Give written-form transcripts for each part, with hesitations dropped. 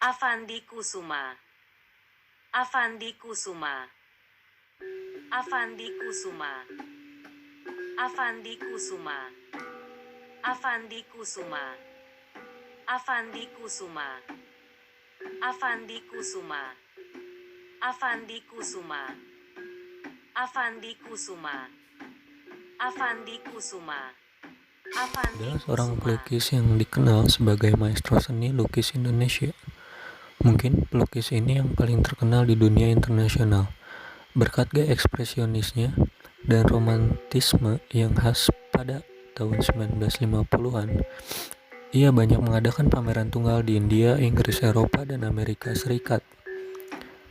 Avandi Kusuma. Avandi Kusuma. Avandi Kusuma. Avandi Kusuma. Avandi Kusuma. Avandi Kusuma. Avandi Kusuma. Avandi Kusuma. Avandi Kusuma. Avandi Kusuma. Adalah seorang pelukis yang dikenal sebagai maestro seni lukis Indonesia. Mungkin pelukis ini yang paling terkenal di dunia internasional. Berkat gaya ekspresionisnya dan romantisme yang khas pada tahun 1950-an, ia banyak mengadakan pameran tunggal di India, Inggris, Eropa, dan Amerika Serikat.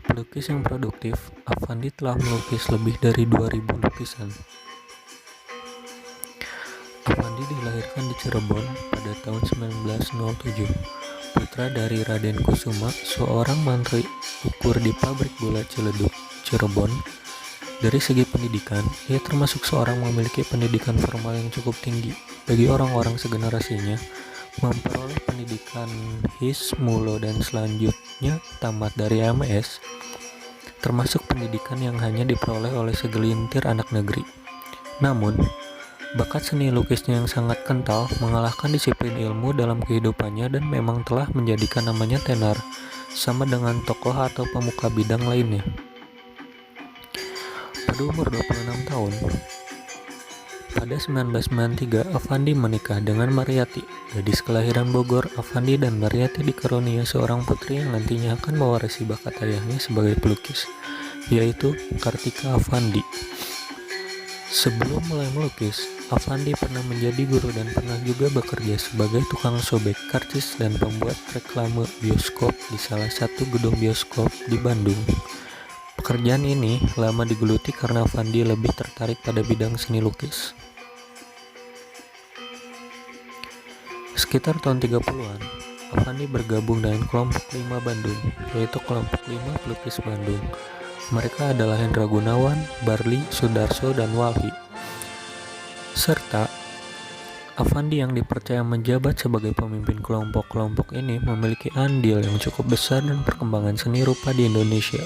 Pelukis yang produktif, Avandi telah melukis lebih dari 2.000 lukisan. Avandi dilahirkan di Cirebon pada tahun 1907. Putra dari Raden Kusuma, seorang mantri ukur di pabrik gula Ciledug, Cirebon. Dari segi pendidikan, ia termasuk seorang memiliki pendidikan formal yang cukup tinggi. Bagi orang-orang segenerasinya, memperoleh pendidikan His, Mulo, dan selanjutnya tamat dari MS, termasuk pendidikan yang hanya diperoleh oleh segelintir anak negeri. Namun, bakat seni lukisnya yang sangat kental mengalahkan disiplin ilmu dalam kehidupannya dan memang telah menjadikan namanya tenar, sama dengan tokoh atau pemuka bidang lainnya. Pada umur 26 tahun, pada 1993, Avandi menikah dengan Mariati, gadis kelahiran Bogor. Avandi dan Mariati dikarunia seorang putri yang nantinya akan mewarisi bakat ayahnya sebagai pelukis, yaitu Kartika Avandi. Sebelum mulai melukis, Avandi pernah menjadi guru dan pernah juga bekerja sebagai tukang sobek karcis dan pembuat reklame bioskop di salah satu gedung bioskop di Bandung. Pekerjaan ini lama digeluti karena Avandi lebih tertarik pada bidang seni lukis. Sekitar tahun 30-an, Avandi bergabung dengan kelompok 5 Bandung, yaitu kelompok 5 pelukis Bandung. Mereka adalah Hendra Gunawan, Barli, Sudarso, dan Walhi. Serta Avandi yang dipercaya menjabat sebagai pemimpin kelompok-kelompok ini memiliki andil yang cukup besar dan perkembangan seni rupa di Indonesia.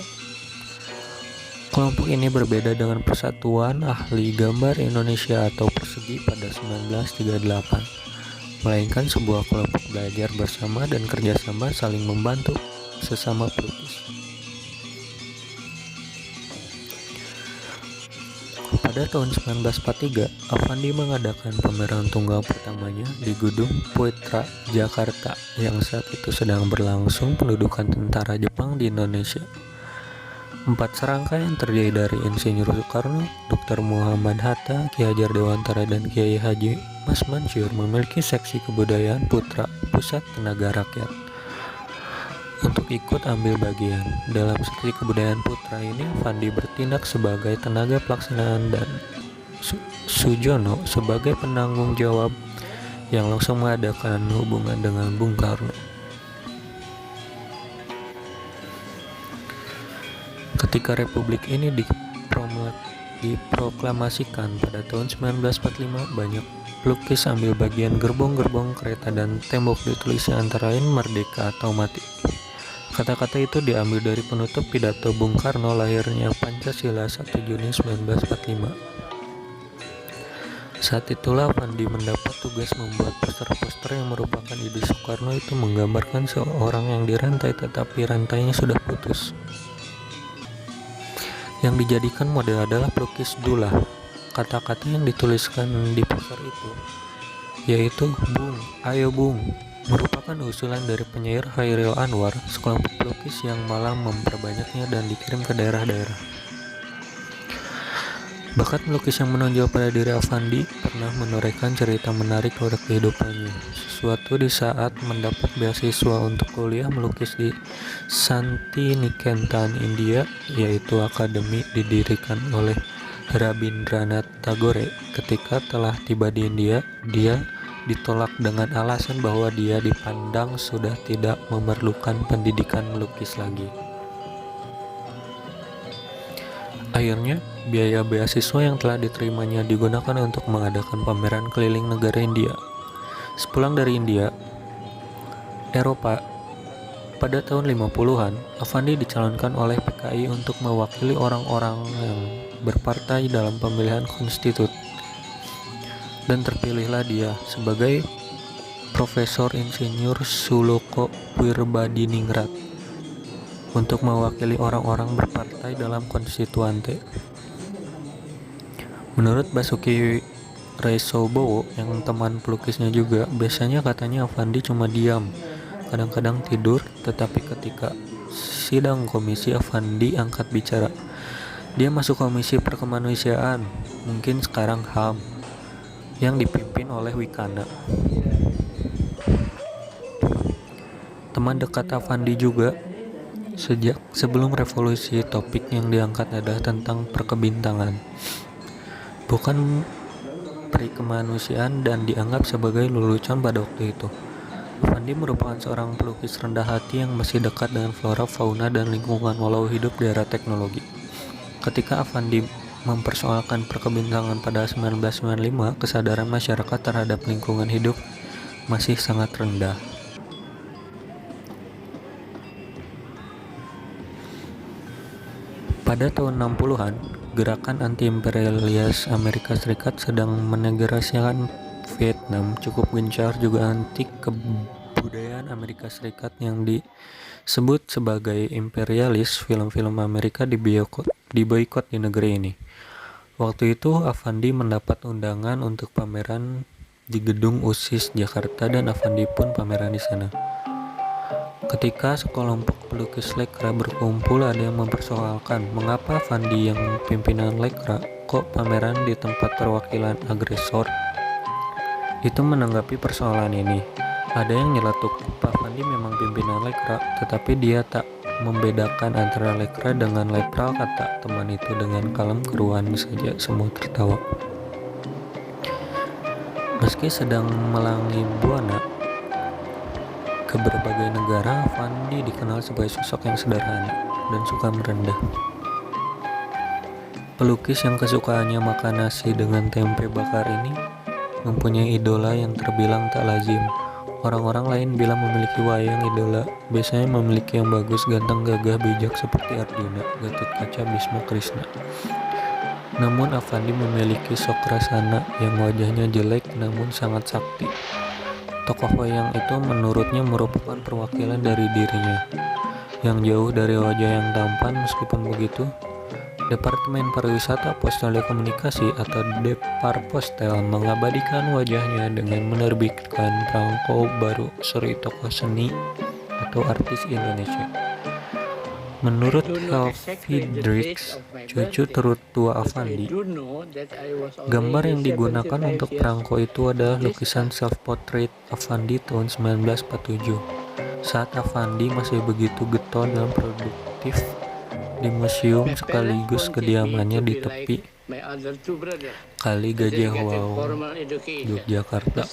Kelompok ini berbeda dengan Persatuan Ahli Gambar Indonesia atau Persegi pada 1938, melainkan sebuah kelompok belajar bersama dan kerjasama saling membantu sesama pelukis. Pada tahun 1943, Avandi mengadakan pameran tunggal pertamanya di Gedung Putra, Jakarta, yang saat itu sedang berlangsung pendudukan tentara Jepang di Indonesia. 4 serangkai yang terdiri dari Insinyur Soekarno, Dr. Muhammad Hatta, Ki Hajar Dewantara, dan Kiai Haji Mas Mansur memiliki seksi kebudayaan Putra, Pusat Tenaga Rakyat. Untuk ikut ambil bagian dalam seksi kebudayaan Putra ini, Avandi bertindak sebagai tenaga pelaksanaan dan Sujono sebagai penanggung jawab yang langsung mengadakan hubungan dengan Bung Karno. Ketika Republik ini diproklamasikan pada tahun 1945, banyak pelukis ambil bagian gerbong-gerbong kereta dan tembok ditulisnya antara lain "Merdeka" atau "Mati". Kata-kata itu diambil dari penutup pidato Bung Karno lahirnya Pancasila 1 Juni 1945. Saat itulah Avandi mendapat tugas membuat poster-poster yang merupakan ide Soekarno itu menggambarkan seorang yang dirantai tetapi rantainya sudah putus. Yang dijadikan model adalah pelukis Dullah. Kata-kata yang dituliskan di poster itu yaitu "Bung, ayo Bung", merupakan usulan dari penyair Khairil Anwar, sekelompok pelukis yang malah memperbanyaknya dan dikirim ke daerah-daerah. Bakat melukis yang menonjol pada diri Avandi pernah menorehkan cerita menarik pada kehidupannya. Sesuatu di saat mendapat beasiswa untuk kuliah melukis di Santiniketan, India, yaitu akademi didirikan oleh Rabindranath Tagore. Ketika telah tiba di India, dia ditolak dengan alasan bahwa dia dipandang sudah tidak memerlukan pendidikan melukis lagi. Akhirnya, biaya beasiswa yang telah diterimanya digunakan untuk mengadakan pameran keliling negara India. Sepulang dari India, Eropa, Pada tahun 50-an, Afandi dicalonkan oleh PKI untuk mewakili orang-orang yang berpartai dalam pemilihan konstitut. Dan terpilihlah dia sebagai Profesor Insinyur Suloko Purbadiningrat untuk mewakili orang-orang berpartai dalam konstituante. Menurut Basuki Reisobowo yang teman pelukisnya juga, biasanya katanya Afandi cuma diam, kadang-kadang tidur, tetapi ketika sidang komisi Afandi angkat bicara. Dia masuk komisi perkemanusiaan, mungkin sekarang HAM, yang dipimpin oleh Wikana. Teman dekat Afandi juga. Sejak sebelum revolusi, topik yang diangkat adalah tentang perkebintangan, bukan perikemanusiaan, dan dianggap sebagai lelucon pada waktu itu. Afandi merupakan seorang pelukis rendah hati yang masih dekat dengan flora, fauna, dan lingkungan walau hidup di era teknologi. Ketika Afandi mempersoalkan perkebintangan pada 1995, kesadaran masyarakat terhadap lingkungan hidup masih sangat rendah. Pada tahun 60-an, gerakan anti-imperialis Amerika Serikat sedang menegerasikan Vietnam cukup gencar, juga anti kebudayaan Amerika Serikat yang disebut sebagai imperialis. Film-film Amerika diboikot di negeri ini. Waktu itu Afandi mendapat undangan untuk pameran di gedung USIS Jakarta dan Afandi pun pameran di sana. Ketika sekelompok pelukis Lekra berkumpul, ada yang mempersoalkan mengapa Afandi yang pimpinan Lekra kok pameran di tempat perwakilan agresor. Itu menanggapi persoalan ini. Ada yang nyeletuk, Pak Afandi memang pimpinan Lekra, tetapi dia tak membedakan antara Lekra dengan Lepra, kata teman itu dengan kalem. Keruan saja semua tertawa. Meski sedang melangi buana ke berbagai negara, Afandi dikenal sebagai sosok yang sederhana dan suka merendah. Pelukis yang kesukaannya makan nasi dengan tempe bakar ini mempunyai idola yang terbilang tak lazim. Orang-orang lain bila memiliki wayang idola, biasanya memiliki yang bagus, ganteng, gagah, bijak seperti Arjuna, Gatotkaca, Bisma, Krishna. Namun Afandi memiliki Sokrasana yang wajahnya jelek namun sangat sakti. Tokoh wayang itu menurutnya merupakan perwakilan dari dirinya, yang jauh dari wajah yang tampan. Meskipun begitu, Departemen Pariwisata Pos Telekomunikasi atau Deparpostel mengabadikan wajahnya dengan menerbitkan perangko baru seri tokoh seni atau artis Indonesia. Menurut Helvi Drix, cucu tertua Afandi, gambar yang digunakan untuk perangko itu adalah lukisan self-portrait Afandi tahun 1947, saat Afandi masih begitu getol dan produktif di museum sekaligus kediamannya di tepi Kali Gajah Wawon, Yogyakarta.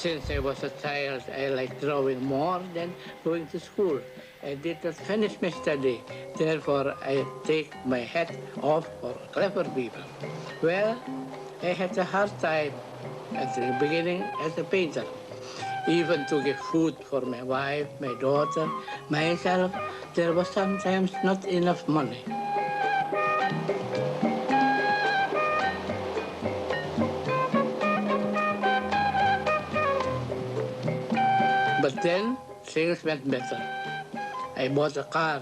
I did not finish my study, therefore I take my hat off for clever people. Well, I had a hard time at the beginning as a painter. Even to get food for my wife, my daughter, myself, there was sometimes not enough money. But then things went better. I bought a car,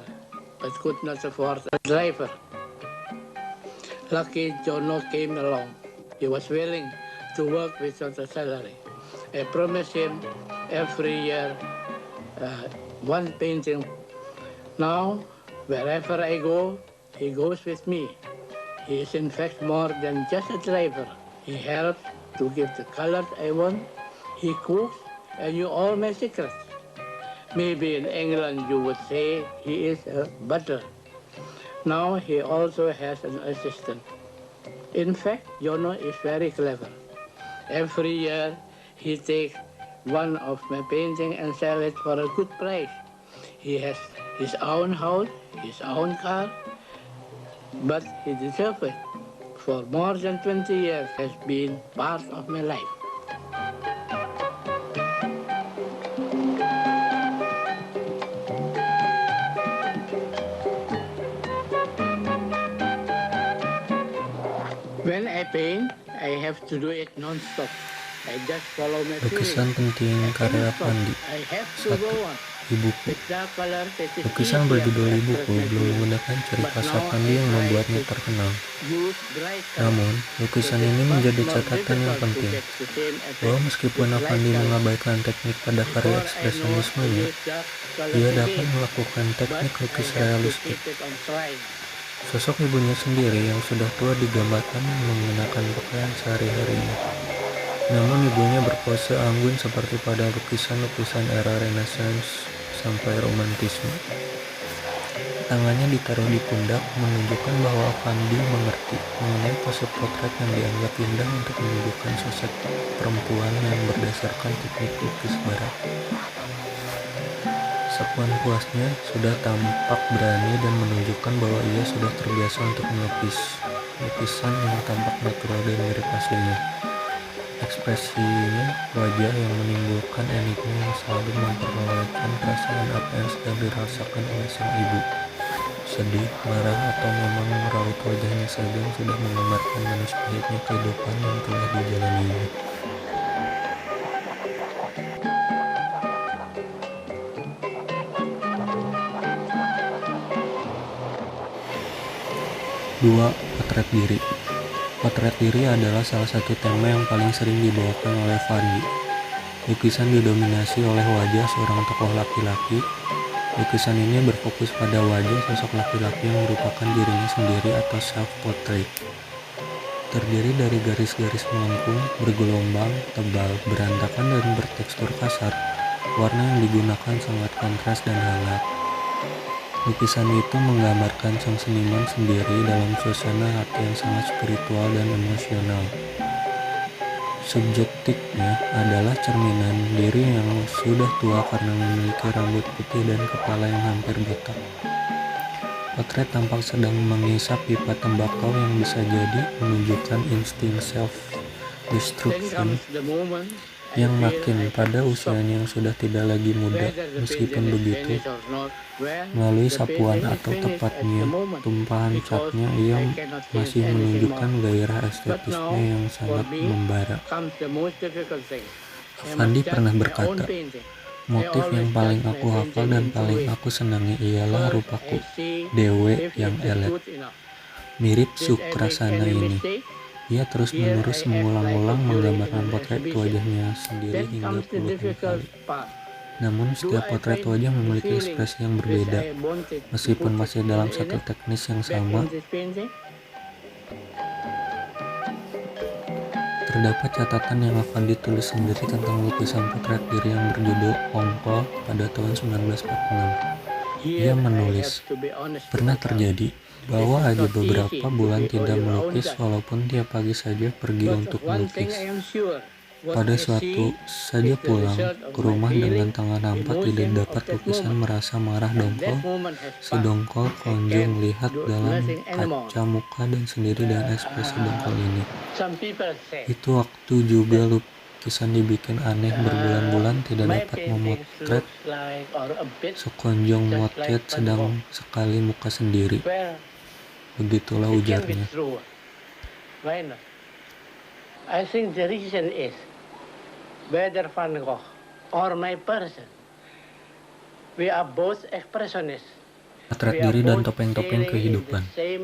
but could not afford a driver. Lucky Jono came along. He was willing to work without a salary. I promised him every year one painting. Now, wherever I go, he goes with me. He is in fact more than just a driver. He helps to give the colors I want. He cooks and knew all my secrets. Maybe in England you would say he is a butler. Now he also has an assistant. In fact, Jono is very clever. Every year he takes one of my paintings and sells it for a good price. He has his own house, his own car, but he deserves it. For more than 20 years has been part of my life. When I paint, I have to do it non-stop. I just follow my Lukisan feeling. penting I karya cannot stop. Afandi. I have to 1. go on. Ibuku. With the color, it is Lukisan easier berjudul to Ibuku express my belum feeling. menggunakan ciri But khas now Afandi I yang try membuatnya to terkenal. use bright color. Namun, lukisan It is ini much menjadi more catatan yang difficult to penting get the same effect bahwa meskipun with light Afandi color. mengabaikan teknik pada karya Before I know, I ekspresionismenya, use dark colors ia again. dapat melakukan But teknik I lukis have to realistik. keep it on trying. Sosok ibunya sendiri yang sudah tua digambarkan mengenakan pakaian sehari-harinya. Namun ibunya berpose anggun seperti pada lukisan-lukisan era Renaissance sampai Romantisme. Tangannya ditaruh di pundak, menunjukkan bahwa Afandi mengerti mengenai pose potret yang dianggap indah untuk menunjukkan sosok perempuan yang berdasarkan teknik lukis barat. Sepuan puasnya sudah tampak berani dan menunjukkan bahwa ia sudah terbiasa untuk melukis lukisan yang tampak natural dan mirip aslinya. Ekspresinya wajah yang menimbulkan enigma yang selalu memperlihatkan perasaan apa yang sedang dirasakan oleh sang ibu. Sedih, marah, atau memang raut wajahnya saja yang sudah menggambarkan manis pahitnya kehidupan yang telah dijalaninya. Dua, potret diri. Potret diri adalah salah satu tema yang paling sering dibawakan oleh Afandi. Lukisan didominasi oleh wajah seorang tokoh laki-laki. Lukisan ini berfokus pada wajah sosok laki-laki yang merupakan dirinya sendiri atau self-portrait. Terdiri dari garis-garis melengkung, bergelombang, tebal, berantakan, dan bertekstur kasar. Warna yang digunakan sangat kontras dan hangat. Lukisan itu menggambarkan sang seniman sendiri dalam suasana hati yang sangat spiritual dan emosional. Subjektifnya adalah cerminan diri yang sudah tua karena memiliki rambut putih dan kepala yang hampir botak. Potret tampak sedang menghisap pipa tembakau yang bisa jadi menunjukkan insting Then self-destruction comes the moment yang I feel makin I pada have to stop. usianya yang sudah tidak lagi muda. Whether the Meskipun painting is begitu, finished or not, well, melalui the sapuan painting is atau finished at tepatnya the moment, tumpahan because catnya, ia I cannot change masih anything menunjukkan more. gairah But estetisnya now, yang for sangat me, membara. comes the most difficult thing. I Afandi must pernah judge my own berkata, painting. I motif yang always paling judge aku my hafal painting dan in two paling ways. aku senangi ialah First, rupaku, I see dewe if yang it is elek. good enough. Mirip Did I make Sukrasana any ini. mistake? Ia Here terus-menerus I act like mengulang-ulang a curator menggambarkan in an potret exhibition. wajahnya sendiri Then hingga comes the puluhan difficult kali. part. Namun Do setiap I potret find wajah the memiliki feeling ekspresi yang which berbeda, I wanted to meskipun put masih it dalam in satu it teknis yang back sama. in this painting? Terdapat catatan yang Afandi tulis sendiri tentang lukisan potret diri yang berjudul Ongkol pada tahun 1946. Ia Here I menulis, have to be honest to pernah myself. terjadi bahwa It is ada not beberapa easy to bulan be tidak your own melukis judge. walaupun tiap pagi saja pergi But untuk one thing melukis. I am sure, what Pada I suatu see saja is the pulang result of ke my rumah dengan feeling, tangan hampa tidak emotion dapat of that lukisan moment. merasa marah And dongkol. that moment has Si passed. dongkol I konjung can't lihat do dalam nothing anymore. kaca muka dan sendiri dengan ekspresi dongkol ini. Some people say, Itu waktu juga lukisan dibikin aneh berbulan-bulan tidak my dapat paintings memotret looks like or a bit sekonjong just motret like Van sedang Gogh. sekali muka sendiri. Well, Begitulah it can be ujarnya. true. Why not? I think the reason is whether Van Gogh or my person, we are both expressionists. Potret We are diri dan both topeng-topeng sailing in kehidupan. the same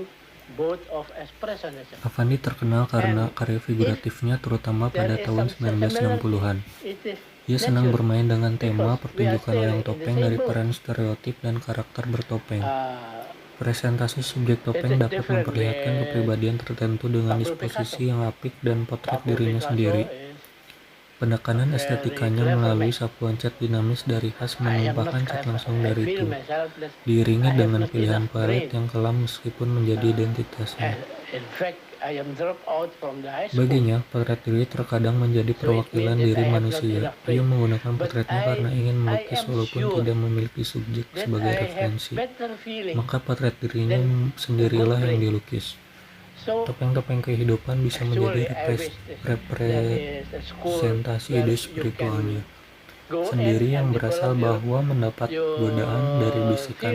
boat of expressionism. Afandi terkenal karena And karya figuratifnya terutama pada There is tahun some similarity. 1960-an. It is Ia senang natural. bermain dengan tema Because we are pertunjukan wayang sailing in the topeng same dari boat. peran stereotip dan karakter bertopeng. Uh, Presentasi subjek topeng is dapat different memperlihatkan with kepribadian tertentu dengan Pablo disposisi Picasso. yang apik dan potret Pablo dirinya Picasso sendiri. is Penekanan very estetikanya clever melalui man. sapuan cat dinamis dari khas I am not menumpahkan cat clever. langsung I dari feel itu. myself that Diiringi I have dengan not pilihan enough palet brain. yang kelam meskipun menjadi identitasnya. In fact, I am dropped out from the high school. Baginya, potret diri terkadang menjadi So it perwakilan means that diri I have not manusia. enough Ia brain. menggunakan But potretnya karena ingin I melukis am walaupun sure tidak memiliki subjek that sebagai I have referensi. better feeling Maka potret dirinya than sendirilah good yang brain. dilukis. So Topeng-topeng kehidupan bisa menjadi actually I wish that there is a school representasi where ide you spiritualnya. can sendiri yang berasal bahwa mendapat godaan dari bisikan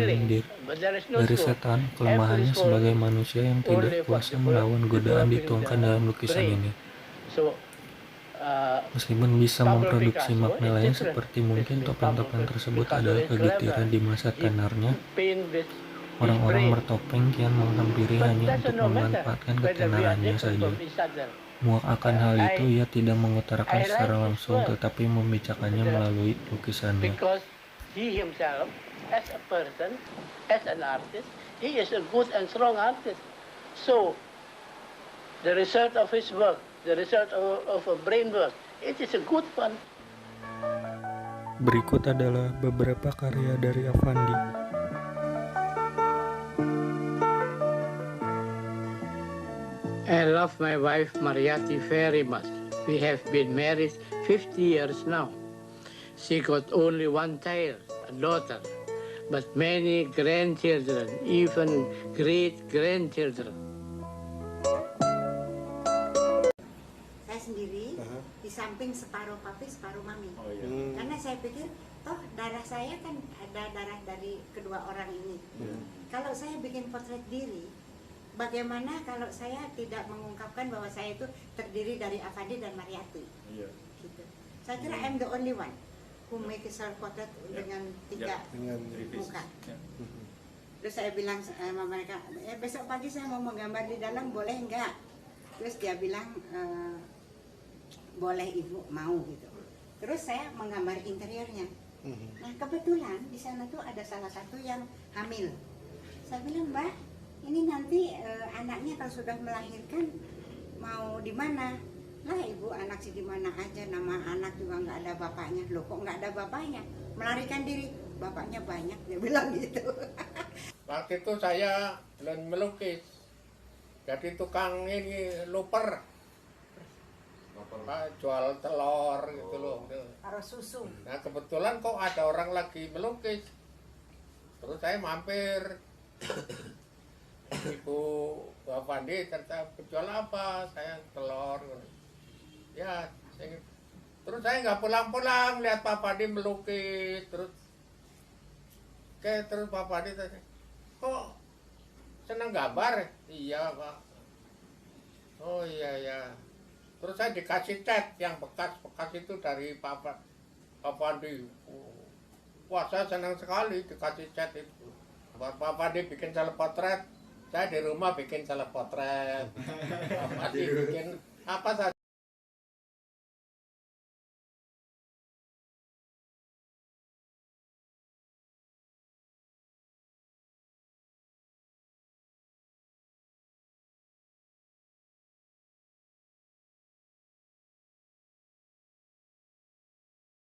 dari setan. Kelemahannya sebagai manusia yang tidak kuasa melawan godaan dituangkan dalam lukisan ini. Meskipun bisa memproduksi makna lain seperti mungkin topeng-topeng tersebut adalah kegetiran di masa tenarnya, orang-orang bertopeng kian menghampiri hanya untuk memanfaatkan ketenarannya saja. Muak akan hal itu, ia tidak mengutarakan secara langsung, tetapi membicarakannya melalui lukisannya. Because he himself, as a person, as an artist, he is a good and strong artist. So, the result of his work, the result of a brain work, it is a good one. Berikut adalah beberapa karya dari Affandi. I love my wife Mariati very much. We have been married 50 years now. She got only one child, a daughter, but many grandchildren, even great-grandchildren. Saya sendiri di samping separuh papi, separuh mami. Karena saya pikir, toh darah saya kan ada darah dari kedua orang ini. Kalau saya bikin potret diri, bagaimana kalau saya tidak mengungkapkan bahwa saya itu terdiri dari Affandi dan Mariati? Gitu. Saya kira I'm the only one who make a self portrait dengan tiga muka. Terus saya bilang sama mereka, besok pagi saya mau menggambar di dalam, boleh enggak? Terus dia bilang, boleh ibu, mau gitu. Terus saya menggambar interiornya. Nah kebetulan di sana tuh ada salah satu yang hamil. Saya bilang, Mbak, ini nanti anaknya kalau sudah melahirkan mau di mana? Lah ibu, anak sih di mana aja, nama anak juga nggak ada bapaknya. Loh kok nggak ada bapaknya? Melarikan diri, bapaknya banyak, dia bilang gitu. Waktu itu saya melukis, jadi tukang ini luper, jual telur gitu loh. Taruh susu. Nah kebetulan kok ada orang lagi melukis, terus saya mampir. Ibu Affandi ternyata jual apa? Saya telur. Ya, terus saya nggak pulang-pulang lihat Pak Affandi melukis, terus Pak Affandi tanya, kok senang gambar? Iya Pak. Oh iya. Terus saya dikasih cat yang bekas itu dari Pak Affandi. Wah saya senang sekali dikasih cat itu. Pak Affandi bikin self potret. Saya di rumah bikin self potret, Affandi bikin apa saja